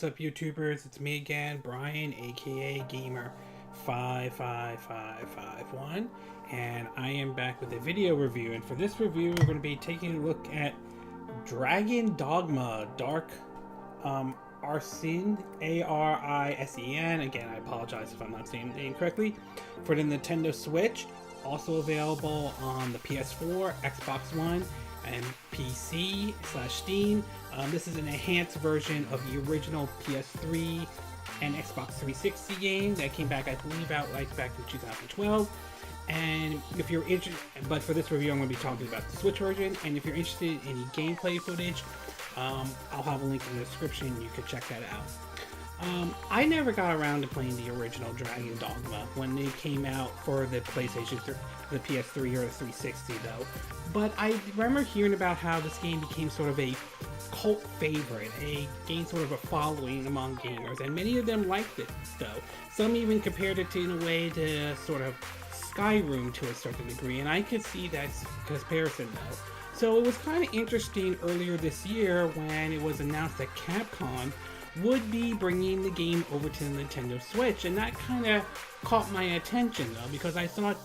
what's up YouTubers? It's me again, Brian, aka Gamer55551, and I am back with a video review. And for this review, we're going to be taking a look at Dogma, Dark Arisen, Arisen. Again, I apologize if I'm not saying the name correctly. For the Nintendo Switch, also available on the PS4, Xbox One, and PC/Steam. This is an enhanced version of the original PS3 and Xbox 360 game that came back, I believe, out like back in 2012. And if you're interested, but for this review, I'm going to be talking about the Switch version. And if you're interested in any gameplay footage, I'll have a link in the description. You can check that out. I never got around to playing the original Dragon Dogma when they came out for the PlayStation, the PS3 or the 360 though. But I remember hearing about how this game became sort of a cult favorite, gained sort of a following among gamers, and many of them liked it though. Some even compared it to, in a way, to sort of Skyrim to a certain degree, and I could see that comparison though. So it was kind of interesting earlier this year when it was announced that Capcom would be bringing the game over to the Nintendo Switch, and that kind of caught my attention though, because I thought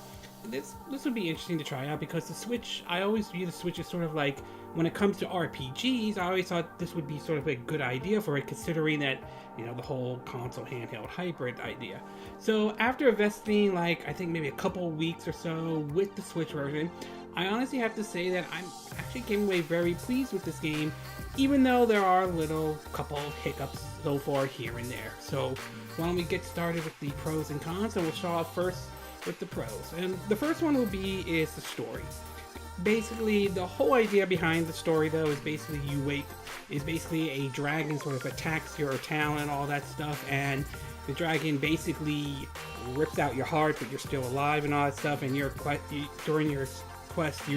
this would be interesting to try out, because the Switch, I always view the Switch as sort of like, when it comes to RPGs, I always thought this would be sort of a good idea for it, considering that, you know, the whole console handheld hybrid idea. So after investing like, I think maybe a couple weeks or so with the Switch version, I honestly have to say that I'm actually came away very pleased with this game, even though there are a couple hiccups so far here and there. So why don't we get started with the pros and cons, and we'll start off first with the pros. And the first one is the story. Basically, the whole idea behind the story though is basically a dragon sort of attacks your town and all that stuff, and the dragon basically rips out your heart, but you're still alive and all that stuff, and during your quest,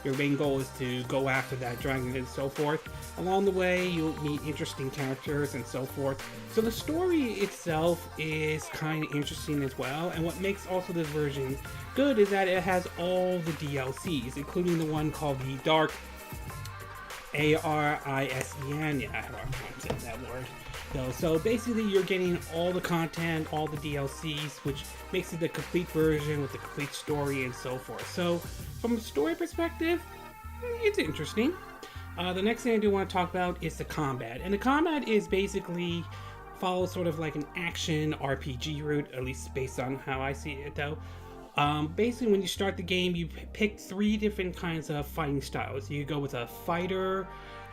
your main goal is to go after that dragon and so forth. Along the way, you'll meet interesting characters and so forth. So the story itself is kind of interesting as well, and what makes also this version good is that it has all the DLCs, including the one called the Dark Arisen. Yeah, I have a hard time saying that word. So basically you're getting all the content, all the DLCs, which makes it the complete version with the complete story and so forth. So from a story perspective, it's interesting. The next thing I do want to talk about is the combat. And the combat is basically follows sort of like an action RPG route, at least based on how I see it though. Basically when you start the game, you pick 3 different kinds of fighting styles. You could go with a fighter,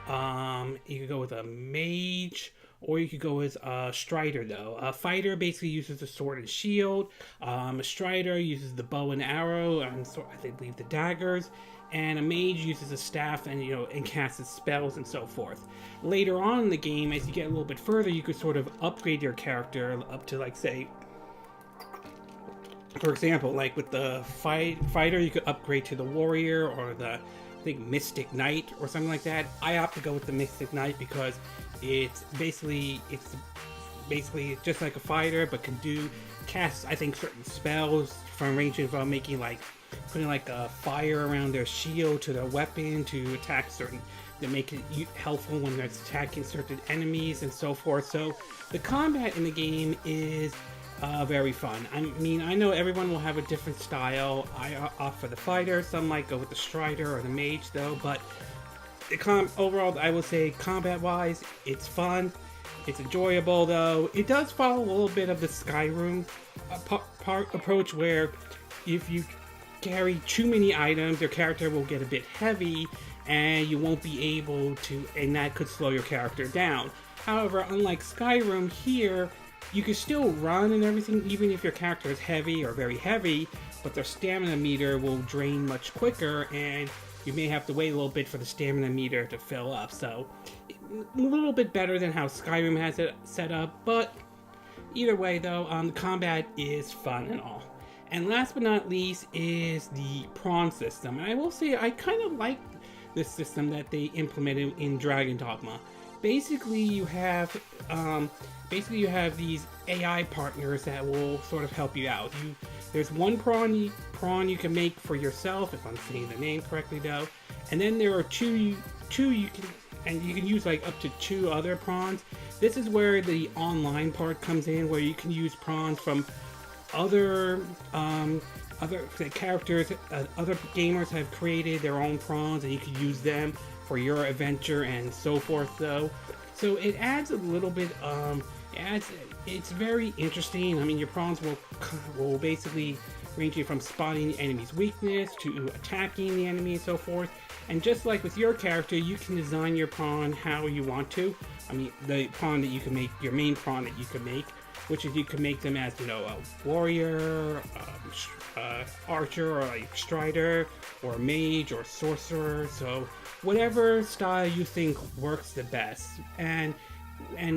you could go with a mage, or you could go as a strider though. A fighter basically uses a sword and shield. A strider uses the bow and arrow, and I believe the daggers. And a mage uses a staff and casts spells and so forth. Later on in the game, as you get a little bit further, you could sort of upgrade your character up to, like, say, for example, like with the fighter, you could upgrade to the warrior or the, I think, Mystic Knight or something like that. I opt to go with the Mystic Knight because it's basically just like a fighter, but can cast, I think, certain spells ranging from making putting like a fire around their shield to their weapon to attack to make it helpful when they're attacking certain enemies and so forth. So the combat in the game is very fun. I mean, I know everyone will have a different style. I opt for the fighter. Some might go with the strider or the mage though, but overall, I will say combat-wise, it's fun. It's enjoyable though. It does follow a little bit of the Skyrim approach, where if you carry too many items, your character will get a bit heavy and you won't be able to, and that could slow your character down. However, unlike Skyrim, here you can still run and everything even if your character is heavy or very heavy, but their stamina meter will drain much quicker, and you may have to wait a little bit for the stamina meter to fill up. So a little bit better than how Skyrim has it set up, but either way though, the combat is fun and all. And last but not least is the Prawn system. And I will say I kind of like this system that they implemented in Dragon Dogma. Basically you have these AI partners that will sort of help you out. There's one prawn you can make for yourself, if I'm saying the name correctly though, and then there are two you can use like up to 2 other prawns This is where the online part comes in, where you can use prawns from other characters. Other gamers have created their own prawns, and you can use them for your adventure and so forth. So it adds a little bit. It's very interesting. I mean, your prawns will basically ranging from spotting the enemy's weakness to attacking the enemy and so forth. And just like with your character, you can design your prawn how you want to. I mean, the prawn that you can make, your main prawn that you can make, which is you can make them as, you know, a warrior, archer, or like strider, or mage, or sorcerer. So whatever style you think works the best. And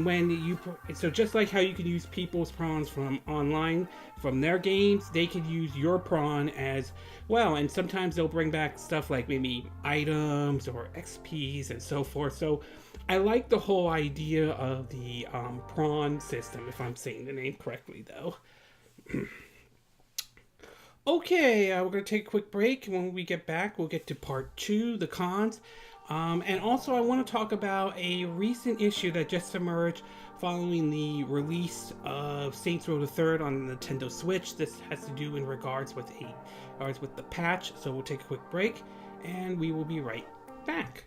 when you, so just like how you can use people's prawns from online, from their games, they could use your prawn as well. And sometimes they'll bring back stuff like maybe items or XPs and so forth. So I like the whole idea of the prawn system, if I'm saying the name correctly though. Okay, we're going to take a quick break. When we get back, we'll get to part 2, the cons. And also I want to talk about a recent issue that just emerged following the release of Saints Row the Third on the Nintendo Switch. This has to do in regards with the patch, so we'll take a quick break, and we will be right back.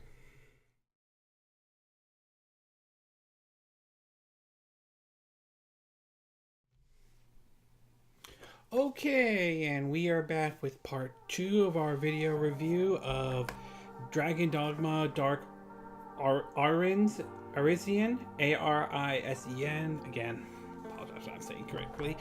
Okay, and we are back with part 2 of our video review of Dragon Dogma Dark Arisen, Arisen, again, apologize if I'm not saying correctly,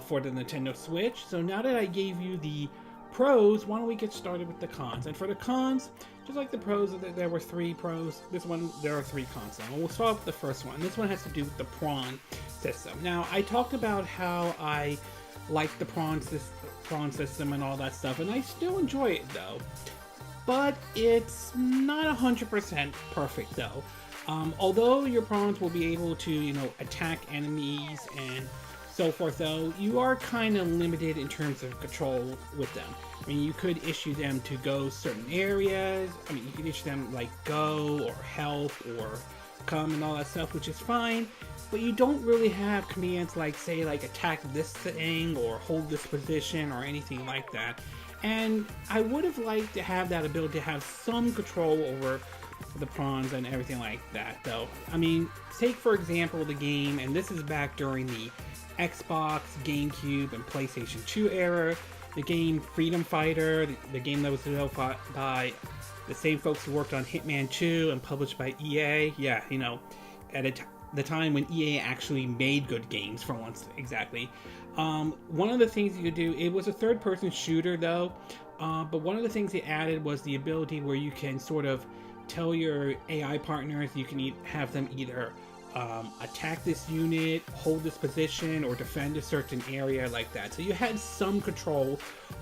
for the Nintendo Switch. So now that I gave you the pros, why don't we get started with the cons? And for the cons, just like the pros, there were 3 pros. This one, there are 3 cons now. We'll start with the first one. This one has to do with the prawn system. Now, I talked about how I like the prawn system and all that stuff, and I still enjoy it though. But it's not 100% perfect though. Although your prawns will be able to, you know, attack enemies and so forth though, you are kind of limited in terms of control with them. I mean, you could issue them to go certain areas. I mean, you can issue them like go or help or come and all that stuff, which is fine. But you don't really have commands like, say, like attack this thing or hold this position or anything like that. And I would have liked to have that ability to have some control over the prawns and everything like that, though. I mean, take for example the game, and this is back during the Xbox, GameCube, and PlayStation 2 era, the game Freedom Fighter, the game that was developed by the same folks who worked on Hitman 2 and published by EA. Yeah, you know, at the time when EA actually made good games for once, exactly. One of the things you could do, it was a third-person shooter though, but one of the things they added was the ability where you can sort of tell your AI partners, you can have them either attack this unit, hold this position, or defend a certain area like that. So you had some control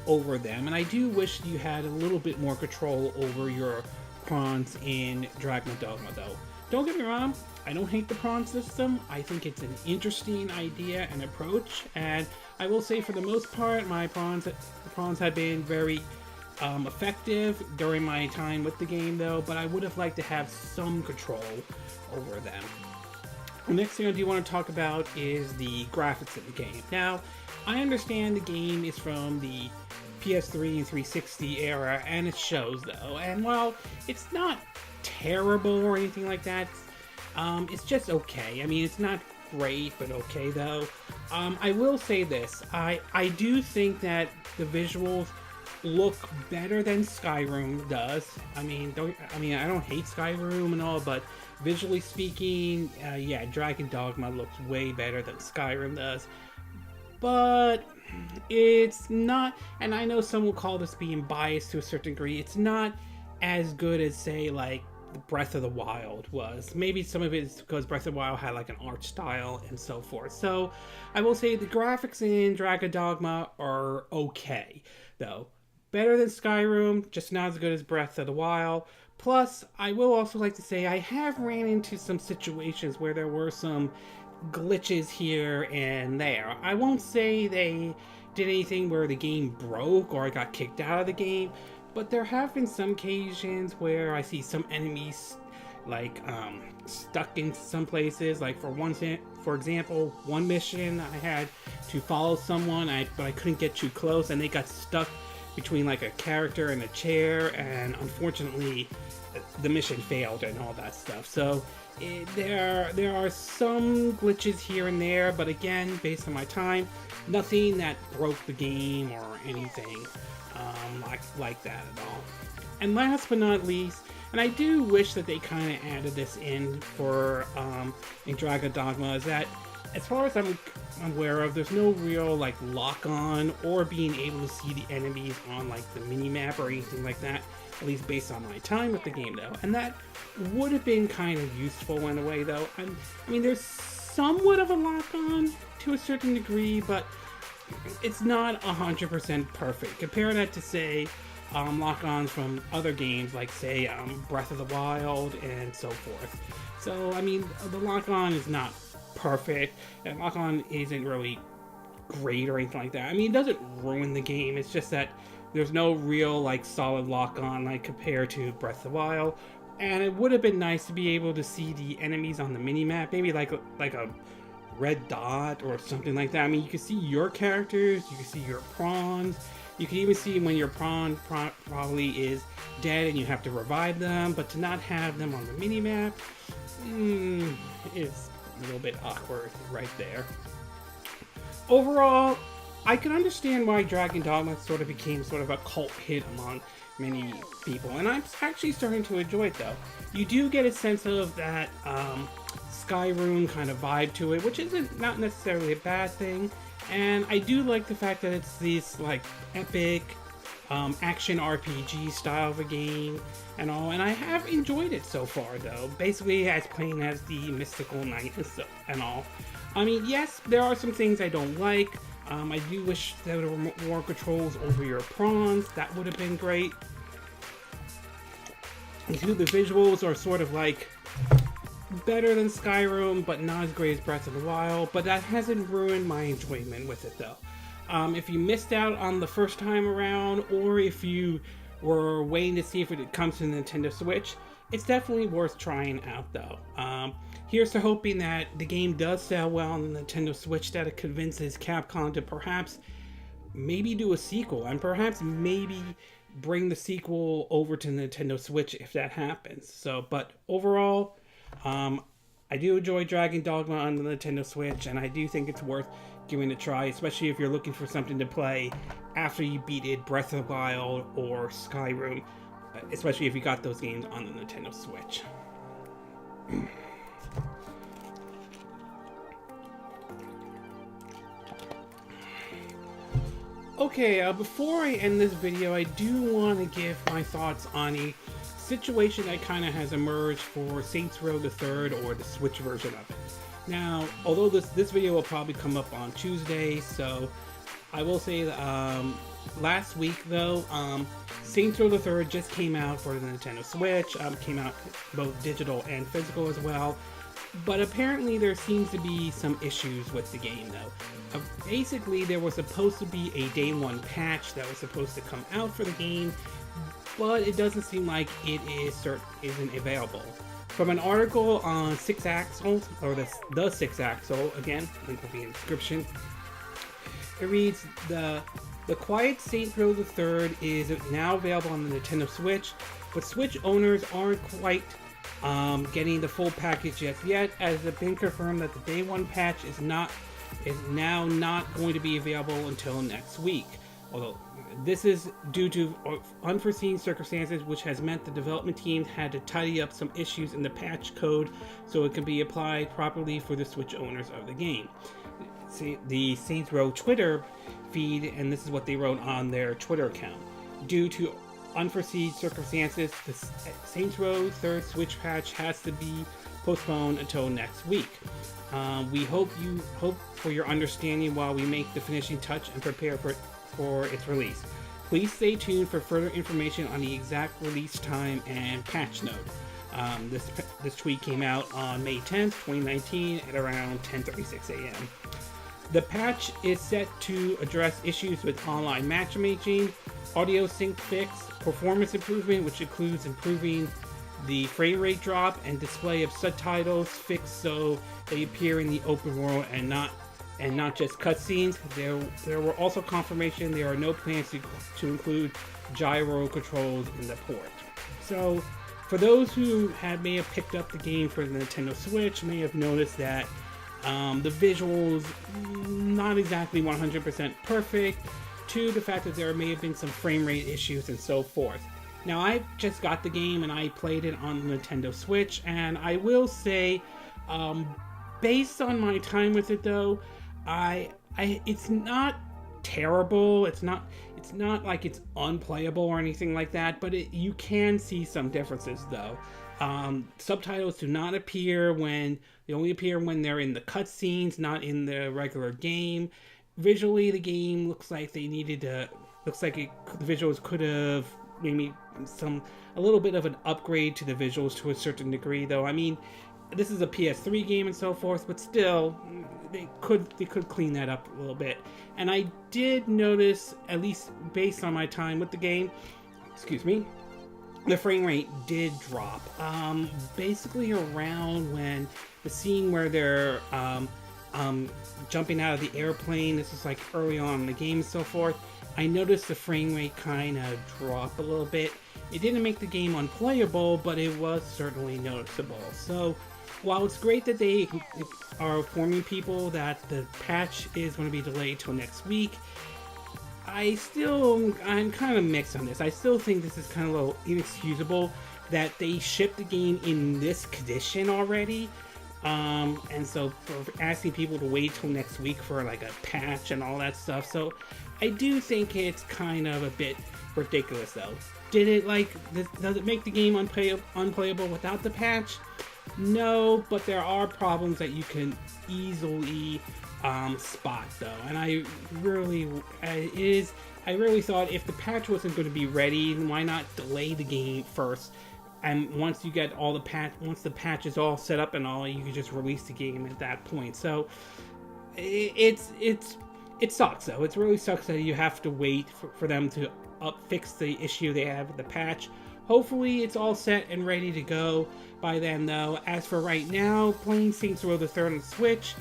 over them, and I do wish you had a little bit more control over your prawns in Dragon Dogma though. Don't get me wrong, I don't hate the prawn system. I think it's an interesting idea and approach, and I will say for the most part, the prawns have been very effective during my time with the game though, but I would have liked to have some control over them. The next thing I do want to talk about is the graphics of the game. Now, I understand the game is from the PS3 and 360 era, and it shows though, and while it's not terrible or anything like that, it's just okay. I mean, it's not great, but okay though. I will say this, I do think that the visuals look better than Skyrim does. I mean, I don't hate Skyrim and all, but visually speaking, yeah, Dragon Dogma looks way better than Skyrim does. But it's not, and I know some will call this being biased to a certain degree, it's not as good as, say, like Breath of the Wild was. Maybe some of it is because Breath of the Wild had like an art style and so forth. So I will say the graphics in Dragon Dogma are okay though. Better than Skyrim, just not as good as Breath of the Wild. Plus, I will also like to say I have ran into some situations where there were some glitches here and there. I won't say they did anything where the game broke or I got kicked out of the game, but there have been some occasions where I see some enemies like stuck in some places. Like for example, one mission I had to follow someone, but I couldn't get too close, and they got stuck between like a character and a chair, and unfortunately the mission failed and all that stuff. So there are some glitches here and there, but again, based on my time, nothing that broke the game or anything like that at all. And last but not least, and I do wish that they kind of added this in for in Dragon Dogma, is that as far as I'm aware of, there's no real like lock-on or being able to see the enemies on like the mini-map or anything like that, at least based on my time with the game though. And that would have been kind of useful in a way though. I mean, there's somewhat of a lock-on to a certain degree, but it's not 100% perfect. Compare that to, say, lock-ons from other games like, say, Breath of the Wild and so forth. So, I mean, the lock-on is not perfect, and lock-on isn't really great or anything like that. I mean, it doesn't ruin the game, it's just that there's no real, like, solid lock-on, like, compared to Breath of the Wild. And it would have been nice to be able to see the enemies on the mini-map, maybe like a red dot or something like that. I mean, you can see your characters, you can see your prawns, you can even see when your prawn probably is dead and you have to revive them, but to not have them on the minimap is a little bit awkward right there. Overall, I can understand why Dragon Dogma sort of became sort of a cult hit among many people, and I'm actually starting to enjoy it though. You do get a sense of that Skyrim kind of vibe to it, which isn't not necessarily a bad thing, and I do like the fact that it's this like epic action RPG style of a game and all, and I have enjoyed it so far though, basically as playing as the mystical knight and all. I mean, yes, there are some things I don't like. I do wish there were more controls over your prawns. That would have been great. The visuals are sort of like better than Skyrim, but not as great as Breath of the Wild, but that hasn't ruined my enjoyment with it though. If you missed out on the first time around, or if you were waiting to see if it comes to the Nintendo Switch, it's definitely worth trying out though. Here's to hoping that the game does sell well on the Nintendo Switch, that it convinces Capcom to perhaps maybe do a sequel, and perhaps maybe bring the sequel over to Nintendo Switch if that happens. So, but overall, I do enjoy Dragon Dogma on the Nintendo Switch, and I do think it's worth giving it a try, especially if you're looking for something to play after you beat Breath of the Wild or Skyrim, especially if you got those games on the Nintendo Switch. Okay, before I end this video, I do want to give my thoughts on a situation that kind of has emerged for Saints Row the Third, or the Switch version of it. Now, although this video will probably come up on Tuesday, so I will say that last week though, Saints Row the Third just came out for the Nintendo Switch. Came out both digital and physical as well. But apparently there seems to be some issues with the game though. Basically, there was supposed to be a day one patch that was supposed to come out for the game, but it doesn't seem like it isn't available. From an article on 6axle, or the 6axle, again, link will be in the description, it reads, the Quiet Saints Row the Third is now available on the Nintendo Switch, but Switch owners aren't quite getting the full package yet, as it's been confirmed that the day one patch is now not going to be available until next week. Although this is due to unforeseen circumstances, which has meant the development team had to tidy up some issues in the patch code so it can be applied properly for the Switch owners of the game. See, the Saints Row Twitter feed, and this is what they wrote on their Twitter account. Due to unforeseen circumstances, the Saints Row Third Switch patch has to be postponed until next week. We hope for your understanding while we make the finishing touch and prepare for its release. Please stay tuned for further information on the exact release time and patch note. This tweet came out on May 10th, 2019 at around 10:36 a.m. The patch is set to address issues with online matchmaking, audio sync fix, performance improvement, which includes improving the frame rate drop and display of subtitles fixed so they appear in the open world and not just cutscenes. There were also confirmation there are no plans to include gyro controls in the port. So for those who may have picked up the game for the Nintendo Switch, may have noticed that the visuals not exactly 100% perfect, to the fact that there may have been some frame rate issues and so forth. Now, I just got the game and I played it on the Nintendo Switch, and I will say, based on my time with it though, it's not terrible. It's not like it's unplayable or anything like that, but you can see some differences though. Subtitles do not appear they only appear when they're in the cutscenes, not in the regular game. Visually, the game looks like the visuals could have maybe a little bit of an upgrade to the visuals to a certain degree, though. I mean, this is a PS3 game and so forth, but still, they could clean that up a little bit. And I did notice, at least based on my time with the game, the frame rate did drop. Basically around when the scene where they're jumping out of the airplane, this is like early on in the game and so forth, I noticed the frame rate kind of drop a little bit. It didn't make the game unplayable, but it was certainly noticeable. So while it's great that they are informing people that the patch is going to be delayed till next week, I'm kind of mixed on this. I still think this is kind of a little inexcusable that they shipped the game in this condition already. And so for asking people to wait till next week for like a patch and all that stuff. So I do think it's kind of a bit ridiculous though. Does it make the game unplayable without the patch? No, but there are problems that you can easily spot though. And I really thought if the patch wasn't going to be ready, why not delay the game first? And once the patch is all set up and all, you can just release the game at that point. So it sucks though. It really sucks that you have to wait for them to fix the issue they have with the patch. Hopefully it's all set and ready to go by then though. As for right now, playing Saints Row the Third on Switch,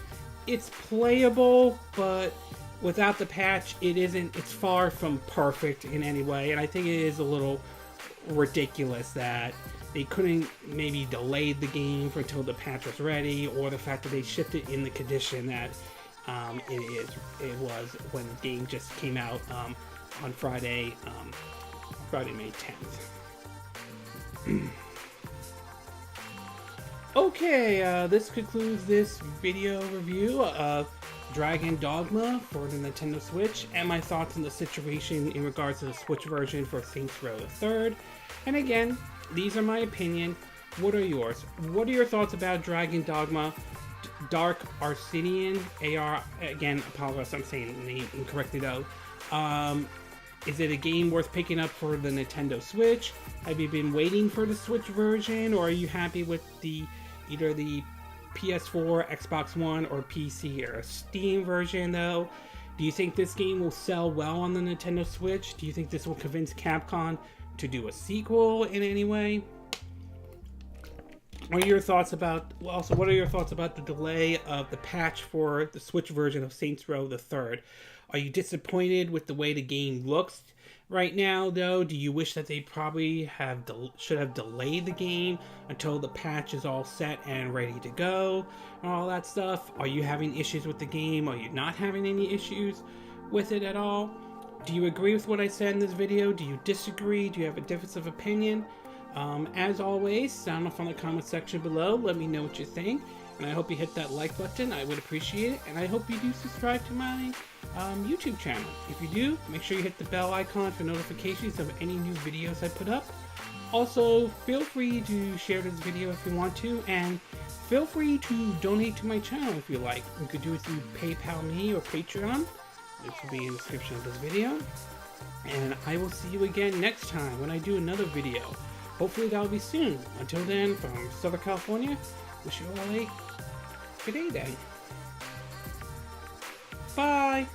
it's playable, but without the patch, it's far from perfect in any way. And I think it is a little ridiculous that they couldn't maybe delay the game until the patch was ready, or the fact that they shipped it in the condition that it was when the game just came out on Friday, May 10th. Okay, this concludes this video review of Dragon Dogma for the Nintendo Switch, and my thoughts on the situation in regards to the Switch version for Saints Row the Third. And again, these are my opinion. What are yours? What are your thoughts about Dragon Dogma Dark Arisen? Again, apologize, I'm saying the name incorrectly though. Is it a game worth picking up for the Nintendo Switch? Have you been waiting for the Switch version, or are you happy with either the PS4, Xbox One, or PC or Steam version though? Do you think this game will sell well on the Nintendo Switch? Do you think this will convince Capcom to do a sequel in any way? What are your thoughts about the delay of the patch for the Switch version of Saints Row the Third? Are you disappointed with the way the game looks right now though? Do you wish that they probably should have delayed the game until the patch is all set and ready to go and all that stuff? Are you having issues with the game? Are you not having any issues with it at all? Do you agree with what I said in this video? Do you disagree? Do you have a difference of opinion? As always, sound off on the comment section below. Let me know what you think. And I hope you hit that like button. I would appreciate it. And I hope you do subscribe to my YouTube channel. If you do, make sure you hit the bell icon for notifications of any new videos I put up. Also, feel free to share this video if you want to. And feel free to donate to my channel if you like. You could do it through PayPal Me or Patreon, which will be in the description of this video. And I will see you again next time when I do another video. Hopefully that'll be soon. Until then, from Southern California, wish you all a good day. Bye!